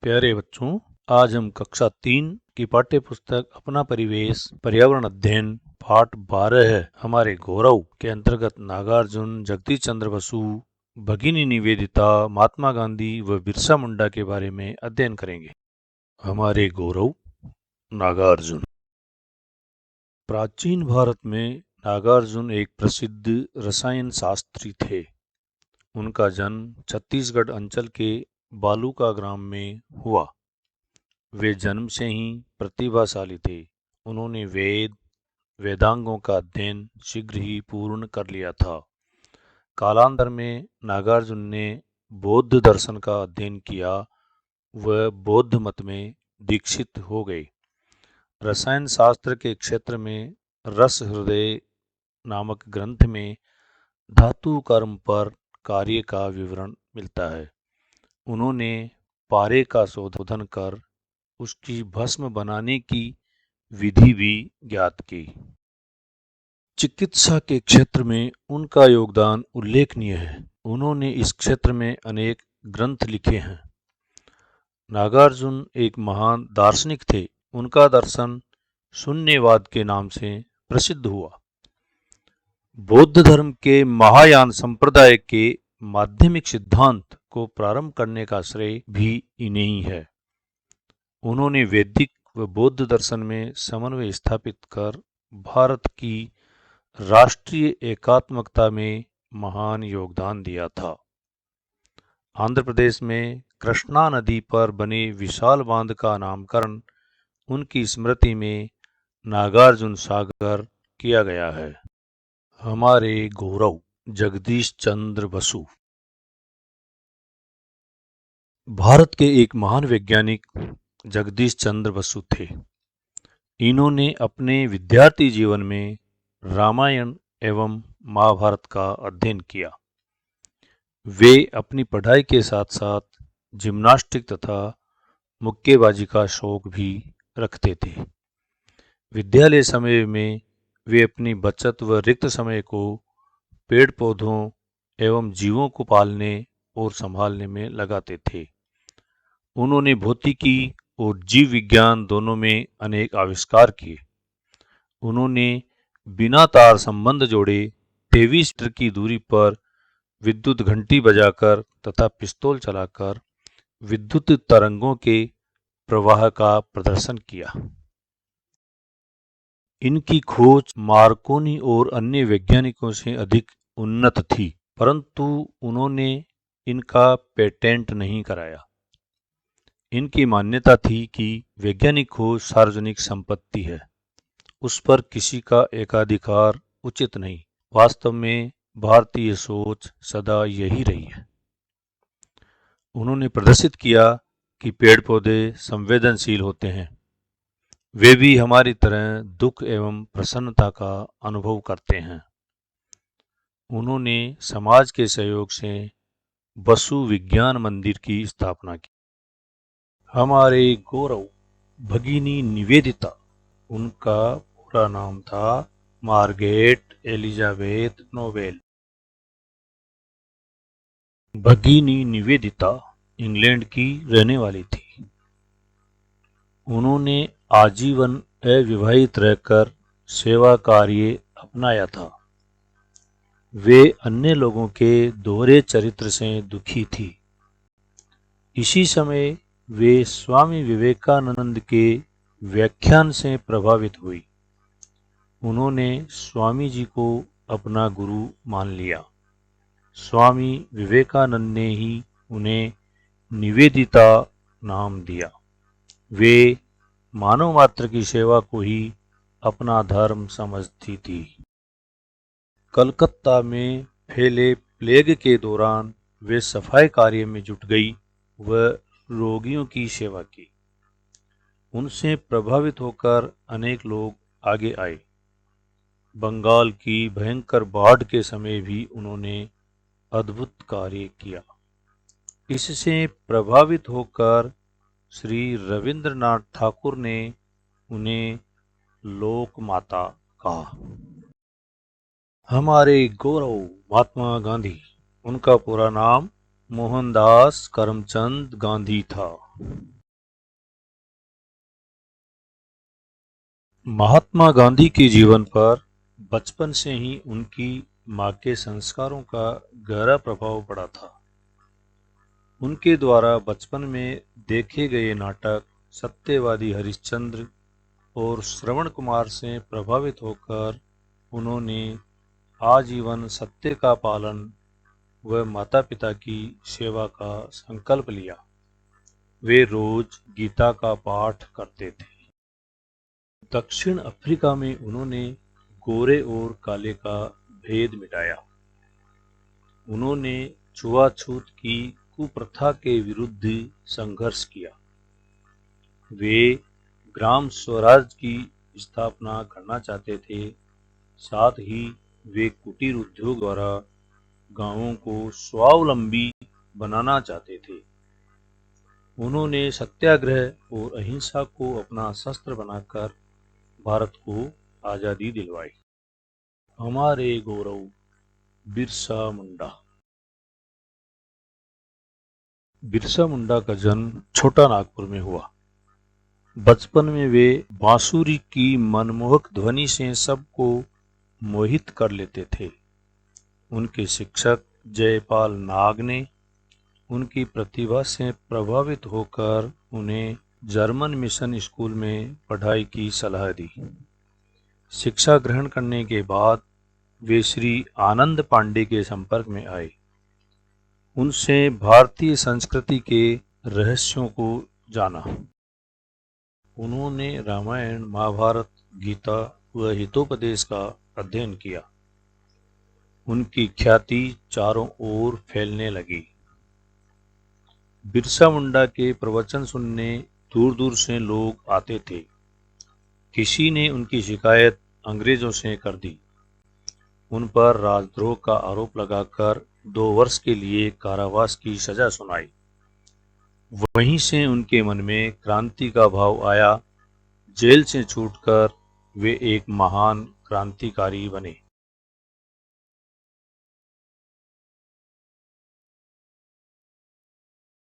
प्यारे बच्चों, आज हम कक्षा 3 की पाठ्य पुस्तक अपना परिवेश पर्यावरण अध्ययन पाठ 12 हमारे गौरव के अंतर्गत नागार्जुन, जगदीश चंद्र बसु, भगिनी निवेदिता, महात्मा गांधी व बिरसा मुंडा के बारे में अध्ययन करेंगे। हमारे गौरव नागार्जुन। प्राचीन भारत में नागार्जुन एक प्रसिद्ध रसायन शास्त्री थे। उनका जन्म छत्तीसगढ़ अंचल के बालूका ग्राम में हुआ। वे जन्म से ही प्रतिभाशाली थे। उन्होंने वेदांगों का अध्ययन शीघ्र ही पूर्ण कर लिया था। कालांतर में नागार्जुन ने बौद्ध दर्शन का अध्ययन किया व बौद्ध मत में दीक्षित हो गए। रसायन शास्त्र के क्षेत्र में रस हृदय नामक ग्रंथ में धातु कर्म पर कार्य का विवरण मिलता है। उन्होंने पारे का शोधन कर उसकी भस्म बनाने की विधि भी ज्ञात की। चिकित्सा के क्षेत्र में उनका योगदान उल्लेखनीय है। उन्होंने इस क्षेत्र में अनेक ग्रंथ लिखे हैं। नागार्जुन एक महान दार्शनिक थे। उनका दर्शन शून्यवाद के नाम से प्रसिद्ध हुआ। बौद्ध धर्म के महायान संप्रदाय के माध्यमिक सिद्धांत को प्रारंभ करने का श्रेय भी इन्हें ही है। उन्होंने वैदिक व बौद्ध दर्शन में समन्वय स्थापित कर भारत की राष्ट्रीय एकात्मकता में महान योगदान दिया था। आंध्र प्रदेश में कृष्णा नदी पर बने विशाल बांध का नामकरण उनकी स्मृति में नागार्जुन सागर किया गया है। हमारे गौरव जगदीश चंद्र बसु। भारत के एक महान वैज्ञानिक जगदीश चंद्र बसु थे। इन्होंने अपने विद्यार्थी जीवन में रामायण एवं महाभारत का अध्ययन किया। वे अपनी पढ़ाई के साथ साथ जिम्नास्टिक तथा मुक्केबाजी का शौक भी रखते थे। विद्यालय समय में वे अपनी बचत व रिक्त समय को पेड़ पौधों एवं जीवों को पालने और संभालने में लगाते थे। उन्होंने भौतिकी और जीव विज्ञान दोनों में अनेक आविष्कार किए। उन्होंने बिना तार संबंध जोड़े 23 मीटर की दूरी पर विद्युत घंटी बजाकर तथा पिस्तौल चलाकर विद्युत तरंगों के प्रवाह का प्रदर्शन किया। इनकी खोज मार्कोनी और अन्य वैज्ञानिकों से अधिक उन्नत थी, परंतु उन्होंने इनका पेटेंट नहीं कराया। इनकी मान्यता थी कि वैज्ञानिक खोज सार्वजनिक संपत्ति है, उस पर किसी का एकाधिकार उचित नहीं। वास्तव में भारतीय सोच सदा यही रही है। उन्होंने प्रदर्शित किया कि पेड़ पौधे संवेदनशील होते हैं। वे भी हमारी तरह दुख एवं प्रसन्नता का अनुभव करते हैं। उन्होंने समाज के सहयोग से बसु विज्ञान मंदिर की स्थापना की। हमारे गौरव भगिनी निवेदिता। उनका पूरा नाम था मार्गरेट एलिजाबेथ नोबेल। भगिनी निवेदिता इंग्लैंड की रहने वाली थी। उन्होंने आजीवन अविवाहित रहकर सेवा कार्य अपनाया था। वे अन्य लोगों के दोहरे चरित्र से दुखी थी। इसी समय वे स्वामी विवेकानंद के व्याख्यान से प्रभावित हुई। उन्होंने स्वामी जी को अपना गुरु मान लिया। स्वामी विवेकानंद ने ही उन्हें निवेदिता नाम दिया। वे मानव मात्र की सेवा को ही अपना धर्म समझती थी। कलकत्ता में फैले प्लेग के दौरान वे सफाई कार्य में जुट गई व रोगियों की सेवा की। उनसे प्रभावित होकर अनेक लोग आगे आए। बंगाल की भयंकर बाढ़ के समय भी उन्होंने अद्भुत कार्य किया। इससे प्रभावित होकर श्री रविंद्रनाथ ठाकुर ने उन्हें लोक माता कहा। हमारे गौरव महात्मा गांधी। उनका पूरा नाम मोहनदास करमचंद गांधी था। महात्मा गांधी के जीवन पर बचपन से ही उनकी मां के संस्कारों का गहरा प्रभाव पड़ा था। उनके द्वारा बचपन में देखे गए नाटक सत्यवादी हरिश्चंद्र और श्रवण कुमार से प्रभावित होकर उन्होंने आजीवन सत्य का पालन व माता पिता की सेवा का संकल्प लिया। वे रोज गीता का पाठ करते थे। दक्षिण अफ्रीका में उन्होंने गोरे और काले का भेद मिटाया। उन्होंने छुआछूत की कुप्रथा के विरुद्ध संघर्ष किया। वे ग्राम स्वराज की स्थापना करना चाहते थे। साथ ही वे कुटीर उद्योग द्वारा गांवों को स्वावलंबी बनाना चाहते थे। उन्होंने सत्याग्रह और अहिंसा को अपना शस्त्र बनाकर भारत को आजादी दिलवाई। हमारे गौरव बिरसा मुंडा। बिरसा मुंडा का जन्म छोटा नागपुर में हुआ। बचपन में वे बांसुरी की मनमोहक ध्वनि से सबको मोहित कर लेते थे। उनके शिक्षक जयपाल नाग ने उनकी प्रतिभा से प्रभावित होकर उन्हें जर्मन मिशन स्कूल में पढ़ाई की सलाह दी। शिक्षा ग्रहण करने के बाद वे श्री आनंद पांडे के संपर्क में आए। उनसे भारतीय संस्कृति के रहस्यों को जाना। उन्होंने रामायण, महाभारत, गीता व हितोपदेश का अध्ययन किया। उनकी ख्याति चारों ओर फैलने लगी। बिरसा मुंडा के प्रवचन सुनने दूर दूर से लोग आते थे। किसी ने उनकी शिकायत अंग्रेजों से कर दी। उन पर राजद्रोह का आरोप लगाकर 2 वर्ष के लिए कारावास की सजा सुनाई। वहीं से उनके मन में क्रांति का भाव आया। जेल से छूटकर वे एक महान क्रांतिकारी बने।